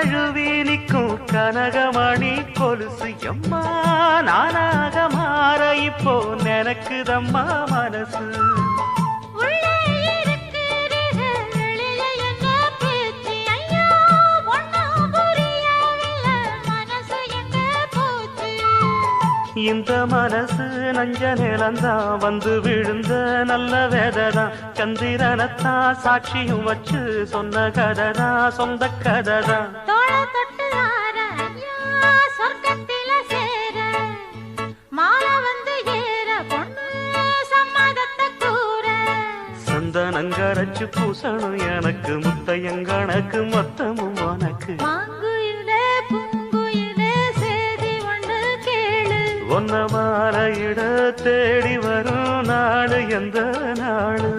தழுவி நிற்கும் கனகமணி கொலுசு எம்மா நானாக மாற இப்போ நினைக்குதம்மா மனசு. இந்த மனசு நஞ்ச நிலந்தான் வந்து விழுந்த நல்ல வேததான் சந்திரனத்தான் சாட்சியும் வச்சு சொன்ன கதைதான் சொந்த கதைதான். சந்தனங்கரைச்சு பூசணும் எனக்கு முத்தையங்கணக்கு மொத்தமும் உனக்கு. ஒன்ன மாலையிட தேடி வரும் நாடு எந்த நாடு.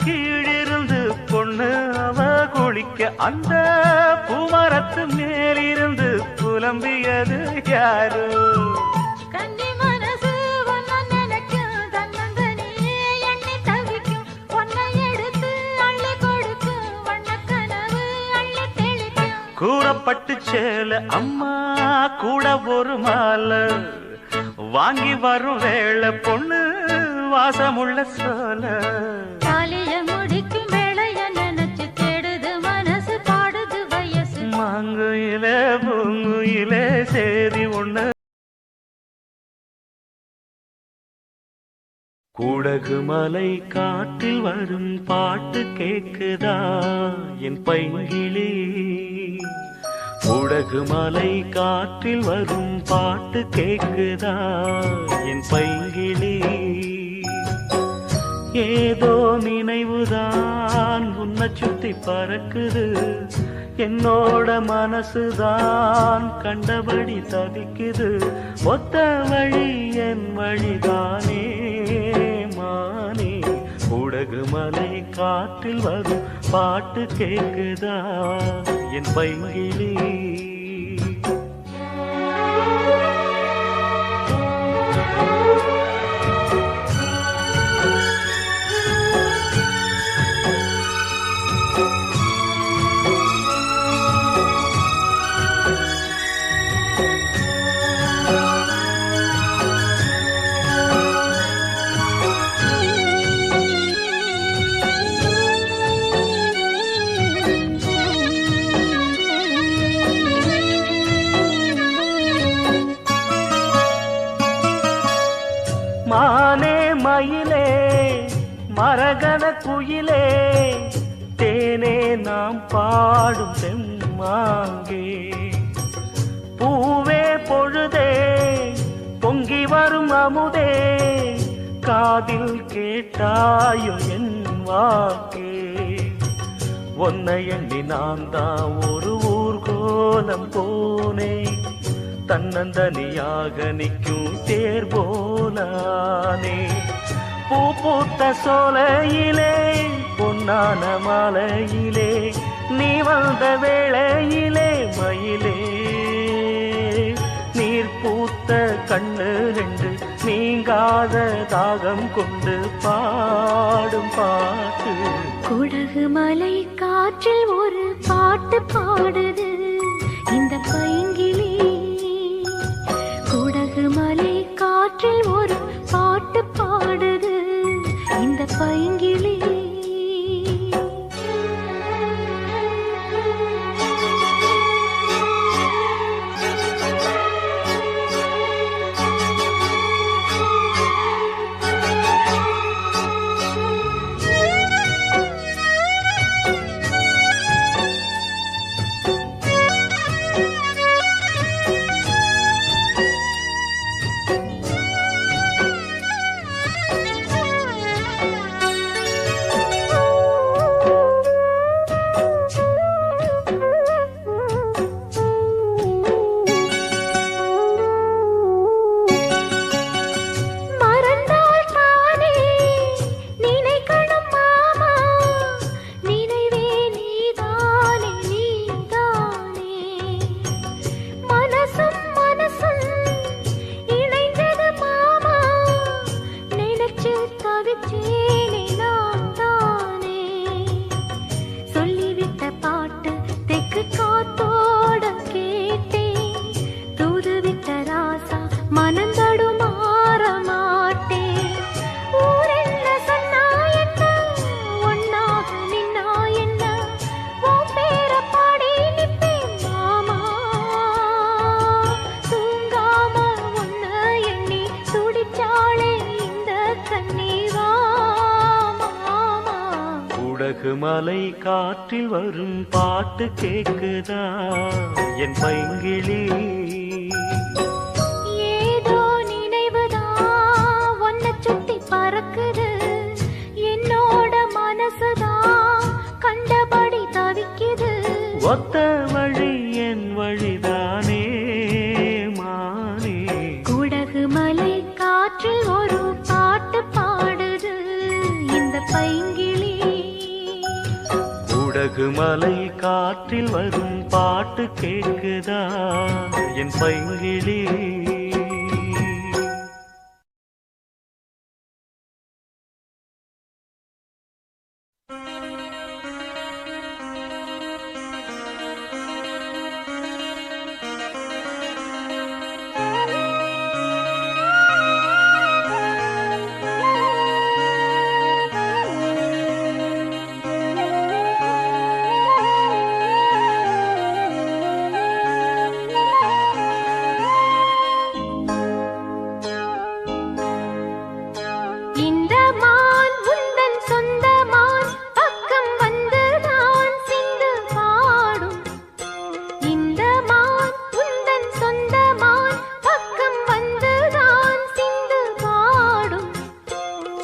கீழிருந்து பொண்ணு அவ குளிக்க அந்த பூமரத்து மேலிருந்து புலம்பியது யாரு. கன்னி மனசு ஒன்ன நினைக்கும் தன்னந்தனியே எண்ணி தவிக்கும் ஒன்னை எடுத்து அள்ளி கொடுக்கும் வண்ண கனவு அள்ளி தெளிக்கும். கூறப்பட்டு சேல அம்மா கூட ஒரு மாலை வாங்கி வரும் வேளை பொண்ணு வாசமுள்ள சோல. காலிய முடிக்கும் வேளைய நினைச்சு தேடுது மனசு பாடுது வயசு. மாங்குயிலே பூங்குயிலே சேரி ஒண்ணு. கூடகு மலை காட்டில் வரும் பாட்டு கேக்குதா என் பைங்கிளி. கூடகு மலை காற்றில் வரும் பாட்டு கேக்குதா என் பைங்கிளி. ஏதோ நினைவுதான் உன்னை சுத்தி பறக்குது என்னோட மனசுதான் கண்டபடி தவிக்குது. ஒத்த வழி என் வழிதானே மானே. கூடகு மலை காற்றில் வரும் பாட்டு கேக்குதா என் பைங்கிளி. மானே மயிலே மரகத குயிலே தேனே நாம் பாடும் செம்மாங்கே. பூவே பொழுதே பொங்கி வரும் அமுதே காதில் கேட்டாயும் என் வாக்கே. ஒன்னை எண்ணி நான் தான் ஒரு ஊர்கோலம் போனேன் தன்னந்தனியாக நிற்கும் தேர் போலானே. பூ பூத்த சோலையிலே பொன்னான மாலையிலே நீ வந்த வேளையிலே மயிலே. நீர் பூத்த கண்ணு ரெண்டு நீங்காத தாகம் கொண்டு பாடும் பாட்டு. குடகு மலை காற்றில் ஒரு பாட்டு பாடுது இந்த பைங்கிளி. குடகு மலை காற்றில் ஒரு பாட்டு பாடுது இந்த பைங்கிளி. மலை காற்றில் வரும் பாட்டு கேக்குதா என் பைங்கிளி? ஏதோ நினைவுதான் ஒன்ன சுத்தி பறக்குது, என்னோட மனசுதான் கண்டபடி தவிக்குது. ஒத்த வழி என் வழிதானே மானே. குடகு மலை காற்றில் ஒரு பாட்டு பாடுது இந்த பைங்கிளி. குடகு மலை காற்றில் வரும் பாட்டு கேக்குதா என் பைங்கிளி?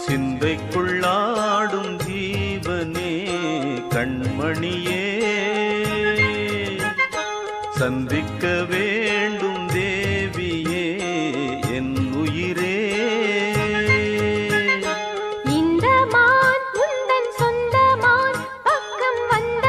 சிந்தைக்குள்ளாடும் ஜீவனே கண்மணியே, சந்திக்க வேண்டும் தேவியே என் உயிரே. இந்த மான் உந்தன் சொந்த மான், பக்கம் வந்த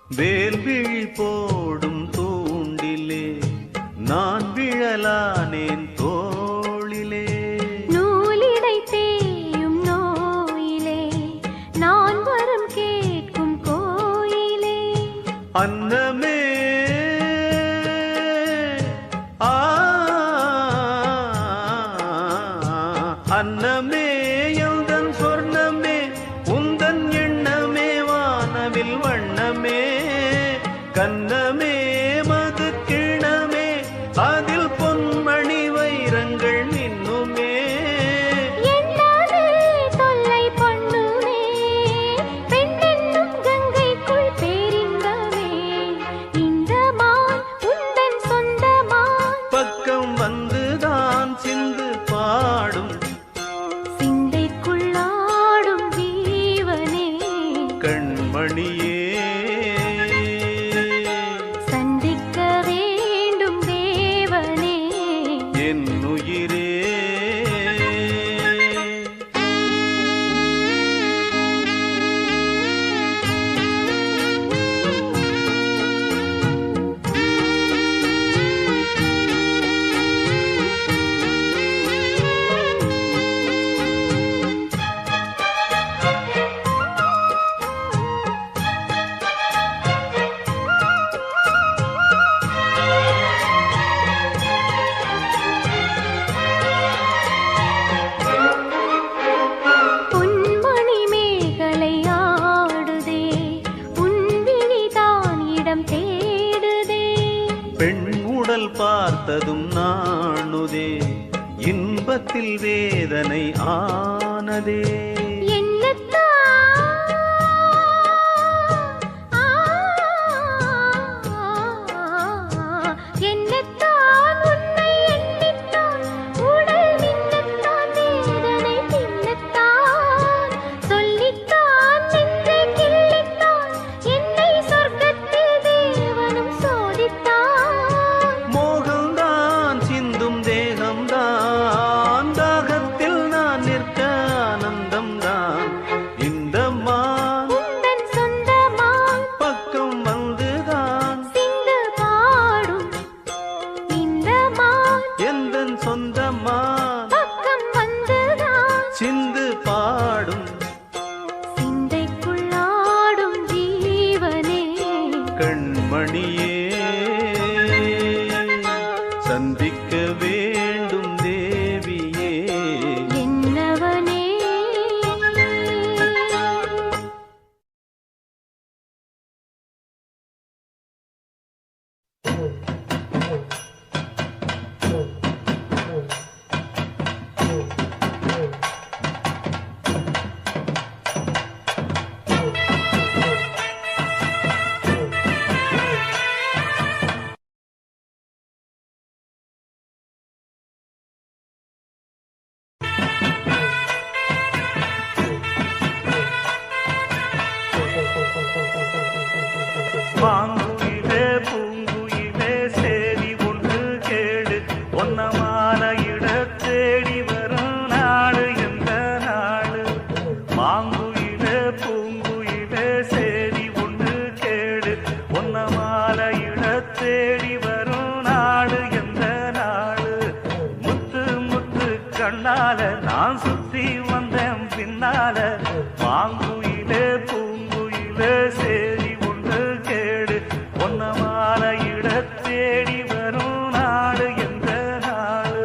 வேல்விழி போடும் தூண்டிலே நான் விழலானேன் தோளிலே. நூலிடை தேயும் நோயிலே நான் வரம் கேட்கும் கோயிலே. அன்னமே அன்னமே எந்தன் சொர்ணமே, உந்தன் எண்ணமே வானவில் வண்ணமே. கண்ணமே மது கிணமே, அதில் பொன்மணி வைரங்கள் மின்னுமே. என்னாலே தொல்லை பண்ணுமே, பெண்ணென்னும் கங்கைக்குள் பேரின்பமே. இந்த மான் உந்தன் சொந்த மான், பக்கம் வந்துதான் சிந்து பாடும் சிந்தைக்குள்ளாடும் ஜீவனே கண்மணியே. சந்திக்க வேண்டும் தேவனே என் உயிரே. பொன்மணி மேகலை ஆடுதே, உன் விழிதான் இடம் தேடுதே. பெண் உடல் பார்த்ததும் நாணுதே, இன்பத்தில் வேதனை ஆனதே. என்னத்தான் உன்னை எண்ணித்தான் உடல் மின்னத்தான் வேதனை பின்னத்தான் சொல்லித்தான் நெஞ்சை கிள்ளித்தான் என்னை சொர்க்கத்தில் தேவனும் சோதித்தான். மோகம்தான் சிந்தும் தேகம்தான், தாகத்தில் நான் நிற்க ஆனந்தம் கண்மணியே சந்திக்க வேண்டும் தேவியே என்னவனே மாங்குயிலே பூங்குயிலே சேதி ஒன்று கேடு ஒன்ன மாலையிட தேடி வரும் நாடு எந்த நாடு மாங்குயிலே பூங்குயிலே சேதி ஒன்று கேடு ஒன்ன மாலையிட தேடி வரும் நாடு எந்த நாடு முத்து முத்து கண்ணால நான் சுத்தி வந்தேன் பின்னால மாங்குயிலே பூங்குயிலே சேதி ஒன்று கேடு ஒன்ன மாலையிட தேடி வரும் நாடு எந்த நாடு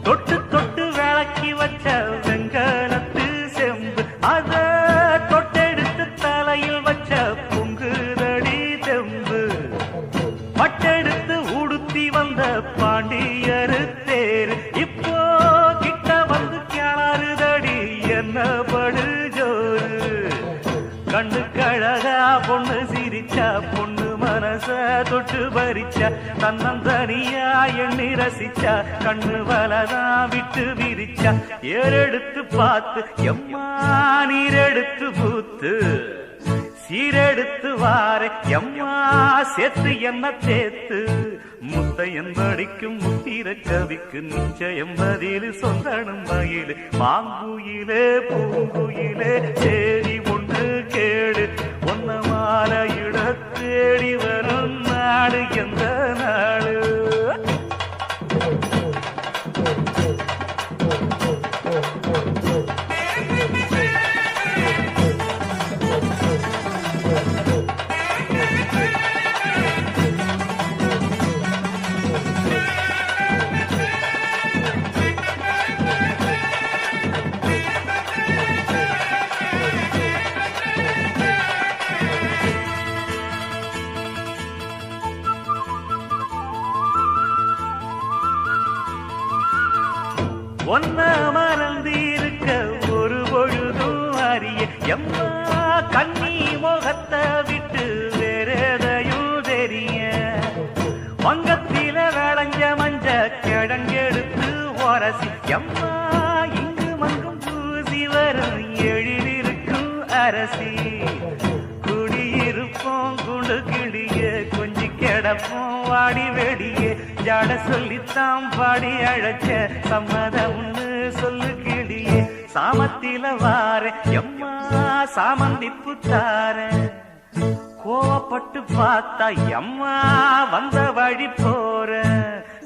தொட்டு தொட்டு விளக்கி வச்ச வெங்கலத்து செம்பு அத தொட்டெடுத்து தலையில் வச்ச பொங்குதடி தெம்பு பட்டெடுத்து உடுத்தி வந்த பாண்டியரு தேர் இப்போ கிட்ட வந்து கிளறுதடி என்ன படு ஜோரு கண்ணு கழகா பொண்ணு சிரிச்சா பொண்ணு மனச தொட்டு பறிச்சா தன்னந்தனியா எண்ணி ரசிச்சா கண்ணு வலதா விட்டு விரிச்சா ஏறெடுத்து பார்த்து எம்மா நீரெடுத்து பூத்து சீரெடுத்து வார எம்மா சேர்த்து என்ன தேத்து முத்தையன் படிக்கும் முத்திர கவிக்கு நிச்சயம் பதில் சொந்தனும் மயிலு மாங்குயிலே பூங்குயிலே சேரி ஒன்று கேடு ஒன்ன மாலையிட தேடி வரும் நாடு எந்த நாடு ஒன்ன மறந்து இருக்க ஒரு பொழுதும் அறிய எம்மா கண்ணி முகத்தை விட்டு வேறெதையும் தெரிய வங்கத்தில விளைஞ்ச மஞ்ச கிழங்கெடுத்து உரசி எம்மா இங்கு மங்கும் பூசி வரும் எழிலிருக்கும் அரசி குடியிருப்போம் குண்டு கிளிய கொஞ்சி கிடப்போம் வாடி வெடியே ஜாட சொல்லித்தான் பாடி அழைச்ச சம்மதம்னு சொல்லு கிளியே சாமத்தில வார எம்மா சாமந்திப்பு தார கோவப்பட்டு பார்த்தா எம்மா வந்த வழி போற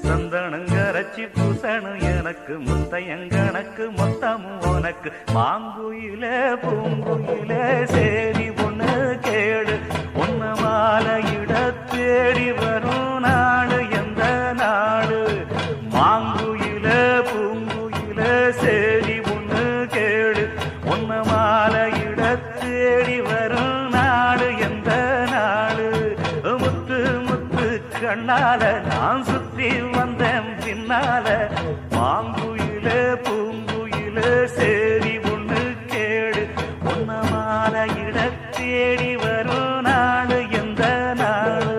சந்தனங்கரைச்சி பூசணும் எனக்கு முத்தையங்கணக்கு மொத்தமும் உனக்கு மாங்குயில பூங்குயில சேரி ஒண்ணு கேடு ஒன்ன மாலையிட தேடி வரும் நாடு எந்த நாடு மாங்குயில பூங்குயில சேரி ஒண்ணு கேடு ஒன்ன மாலையிட தேடி வரும் நாடு எந்த நாடு முத்து முத்து கண்ணால நான் சுத்தி வந்தேன் பின்னால மாங்குயில பூங்குயில சேரி ஒண்ணு கேடு ஒன்ன மாலையிட தேடி வரும் நாடு எந்த நாடு